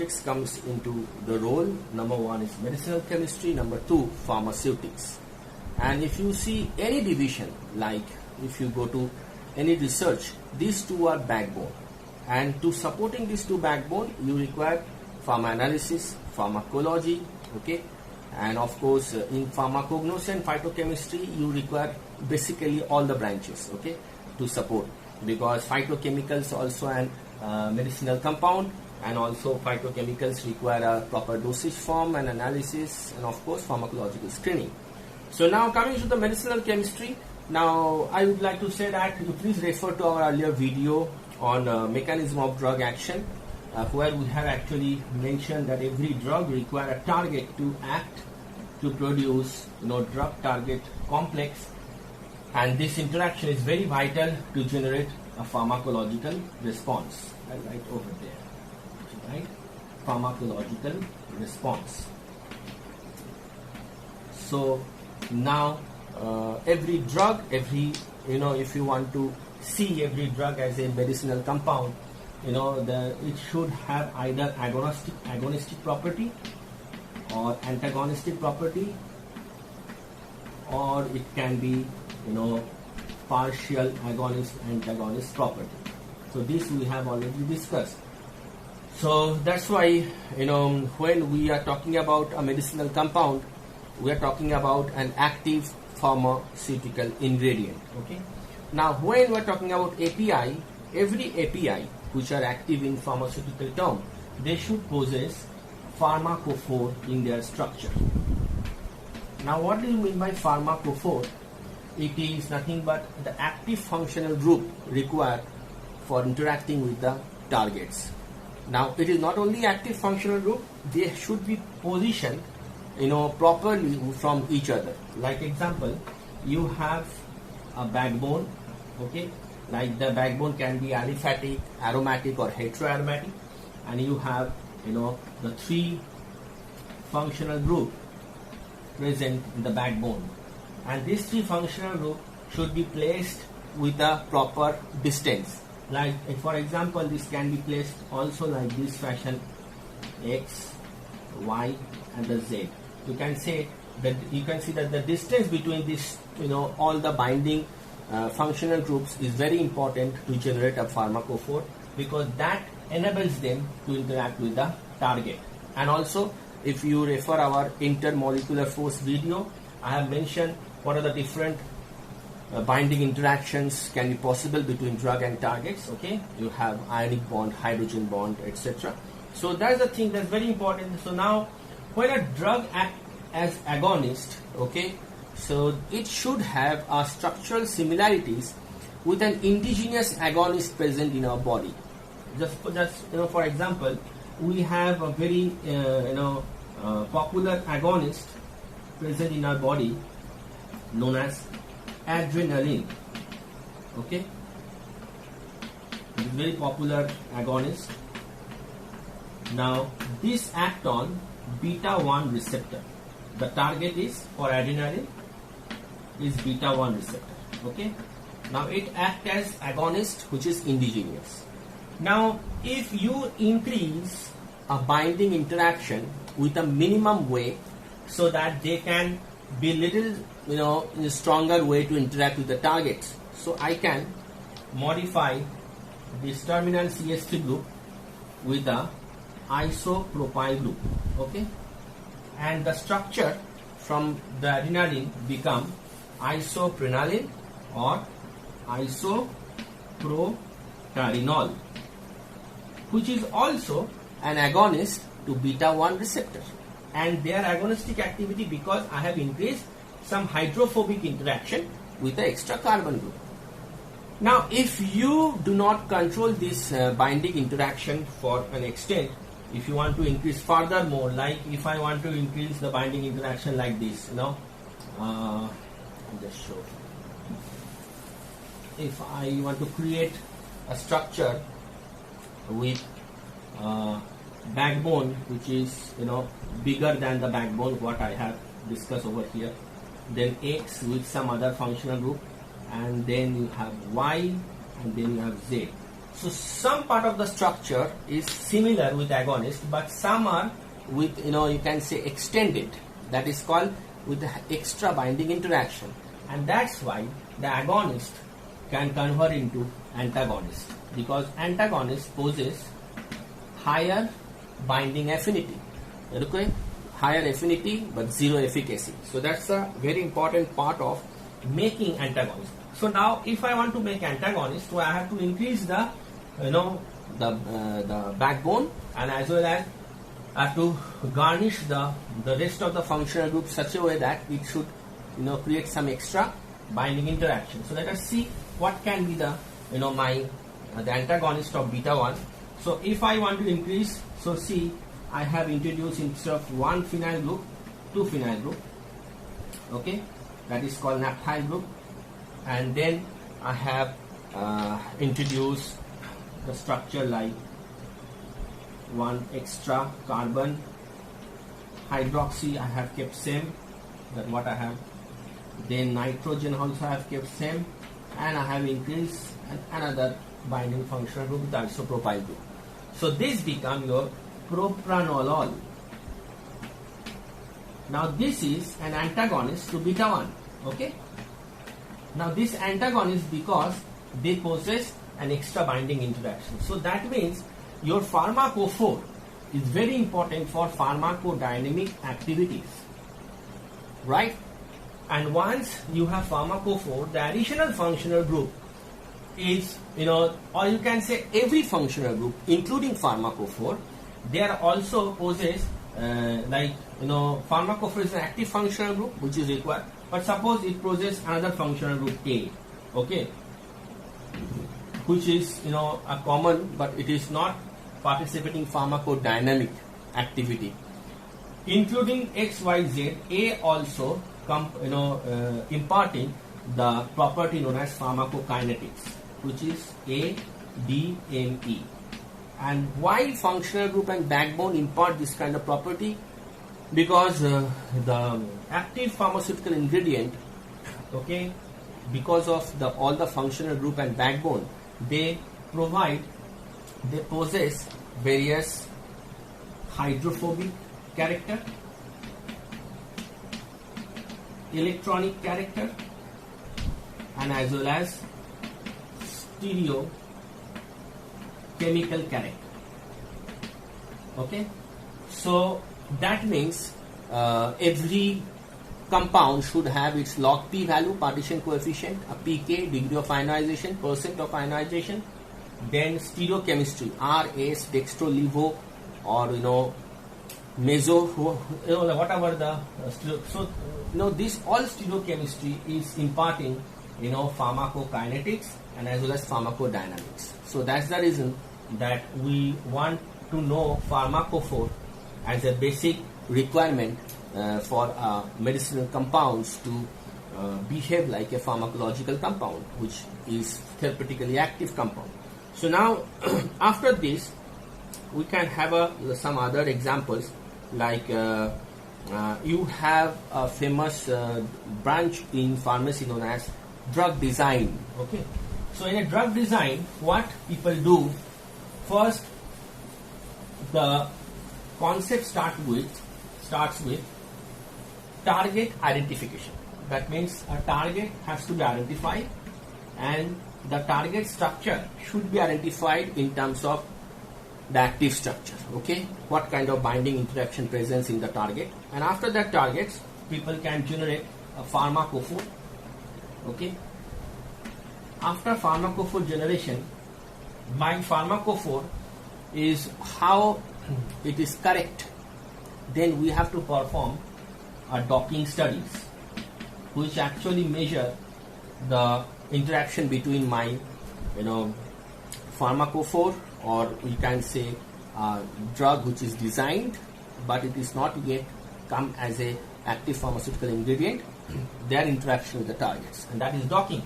subjects comes into the role. Number one is medicinal chemistry, number two pharmaceutics. And if you see any division, like if you go to any research, these two are backbone. And to supporting these two backbone, you require pharma analysis, pharmacology, okay, and of course in pharmacognosy and phytochemistry you require basically all the branches, okay, to support, because phytochemicals also an medicinal compound, and also phytochemicals require a proper dosage form and analysis, and of course pharmacological screening. So now coming to the medicinal chemistry, now I would like to say that you please refer to our earlier video on mechanism of drug action, where we have actually mentioned that every drug requires a target to act to produce drug target complex, and this interaction is very vital to generate a pharmacological response. Right over there, right? Pharmacological response. So now every drug, if you want to see every drug as a medicinal compound, it should have either agonistic property or antagonistic property, or it can be partial agonist antagonist property. So this we have already discussed. So that's why when we are talking about a medicinal compound, we are talking about an active pharmaceutical ingredient. Okay. Now when we are talking about API, every API which are active in pharmaceutical term, they should possess pharmacophore in their structure. Now what do you mean by pharmacophore? It is nothing but the active functional group required for interacting with the targets. Now it is not only active functional group, they should be positioned properly from each other. Like example, you have a backbone, okay, like the backbone can be aliphatic, aromatic or heteroaromatic, and you have the three functional group present in the backbone, and these three functional group should be placed with a proper distance. Like for example, this can be placed also like this fashion: X, Y and the Z. You can say that you can see that the distance between this all the binding functional groups is very important to generate a pharmacophore, because that enables them to interact with the target. And also if you refer our intermolecular force video, I have mentioned what are the different binding interactions can be possible between drug and targets. Okay, you have ionic bond, hydrogen bond, etc. So that's the thing that's very important. So now when a drug acts as agonist, okay, so it should have structural similarities with an indigenous agonist present in our body. Just for example, we have a very popular agonist present in our body known as adrenaline. Okay, it is very popular agonist. Now this acts on beta 1 receptor. The target is for adrenaline is beta 1 receptor. Okay, now it acts as agonist, which is indigenous. Now if you increase a binding interaction with a minimum way, so that they can be little in a stronger way to interact with the targets, so I can modify this terminal CH3 group with a isopropyl group. Okay, and the structure from the adrenaline become isoprenaline or isoprotarinol, which is also an agonist to beta 1 receptor, and their agonistic activity, because I have increased some hydrophobic interaction with the extra carbon group. Now if you do not control this binding interaction for an extent, if you want to increase further more, like if I want to increase the binding interaction like this, I'll just show. If I want to create a structure with backbone which is bigger than the backbone what I have discussed over here, then X with some other functional group, and then you have Y, and then you have Z. So some part of the structure is similar with agonist, but some are with, you can say extended. That is called with the extra binding interaction, and that's why the agonist can convert into antagonist, because antagonist poses higher binding affinity. Okay, higher affinity but zero efficacy. So that's a very important part of making antagonist. So now if I want to make antagonist, so I have to increase the the backbone, and as well as I have to garnish the rest of the functional group such a way that it should create some extra binding interaction. So let us see what can be the the antagonist of beta 1. So if I want to increase, so see, I have introduced instead of one phenyl group, two phenyl group. Okay, that is called naphthyl group, and then I have introduced the structure like one extra carbon hydroxy I have kept same, that what I have. Then nitrogen also I have kept same, and I have increased another binding functional group with isopropyl group. So this become your propranolol. Now this is an antagonist to beta 1. Okay. Now this antagonist, because they possess an extra binding interaction. So that means your pharmacophore is very important for pharmacodynamic activities, right? And once you have pharmacophore, the additional functional group is, or you can say every functional group, including pharmacophore, they are also possess pharmacophore is an active functional group which is required. But suppose it possesses another functional group A, okay, which is a common, but it is not participating pharmacodynamic activity, including XYZ. A also imparting the property known as pharmacokinetics, which is ADME. And why functional group and backbone impart this kind of property? Because the active pharmaceutical ingredient, okay, because of all the functional group and backbone, they possess various hydrophobic character, electronic character, and as well as stereochemical character. Okay, so that means every compound should have its log P value, partition coefficient, a pK, degree of ionization, percent of ionization, then stereochemistry, RS, dextro, levo, or meso, whatever the so this all stereochemistry is imparting pharmacokinetics and as well as pharmacodynamics. So that's the reason that we want to know pharmacophore as a basic requirement for medicinal compounds to behave like a pharmacological compound, which is therapeutically active compound. So now after this we can have some other examples, like you have a famous branch in pharmacy known as drug design. Okay, so in a drug design, what people do, first the concept starts with target identification. That means a target has to be identified, and the target structure should be identified in terms of the active structure. Okay, what kind of binding interaction presence in the target, and after that targets, people can generate a pharmacophore. Okay, after pharmacophore generation, by pharmacophore is how it is correct, then we have to perform a docking studies, which actually measure the interaction between my pharmacophore, or we can say drug which is designed but it is not yet come as a active pharmaceutical ingredient, their interaction with the targets, and that is docking.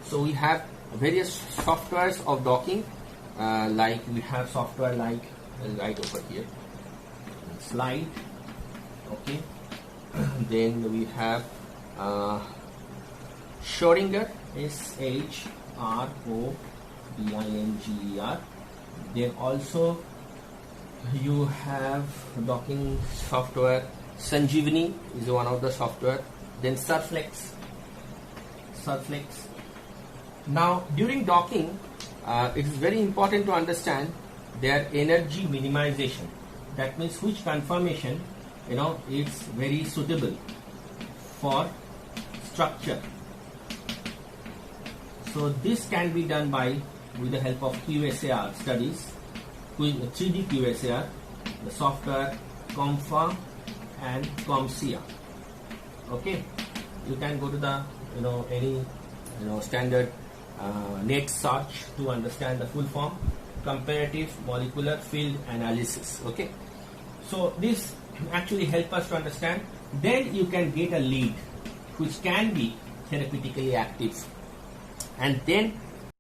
So we have various softwares of docking, like we have software like right over here, slide. Okay, then we have Schrödinger, SHRODINGER, BINGER. Then also you have docking software. Sanjeevani is one of the software. Then Surflex. Now during docking, it is very important to understand their energy minimization. That means which conformation is very suitable for structure. So this can be done with the help of QSAR studies, 3D QSAR, the software COMFA and COMSIA. Okay, you can go to the any standard net search to understand the full form. Comparative molecular field analysis. Okay, so this actually help us to understand. Then you can get a lead which can be therapeutically active, and then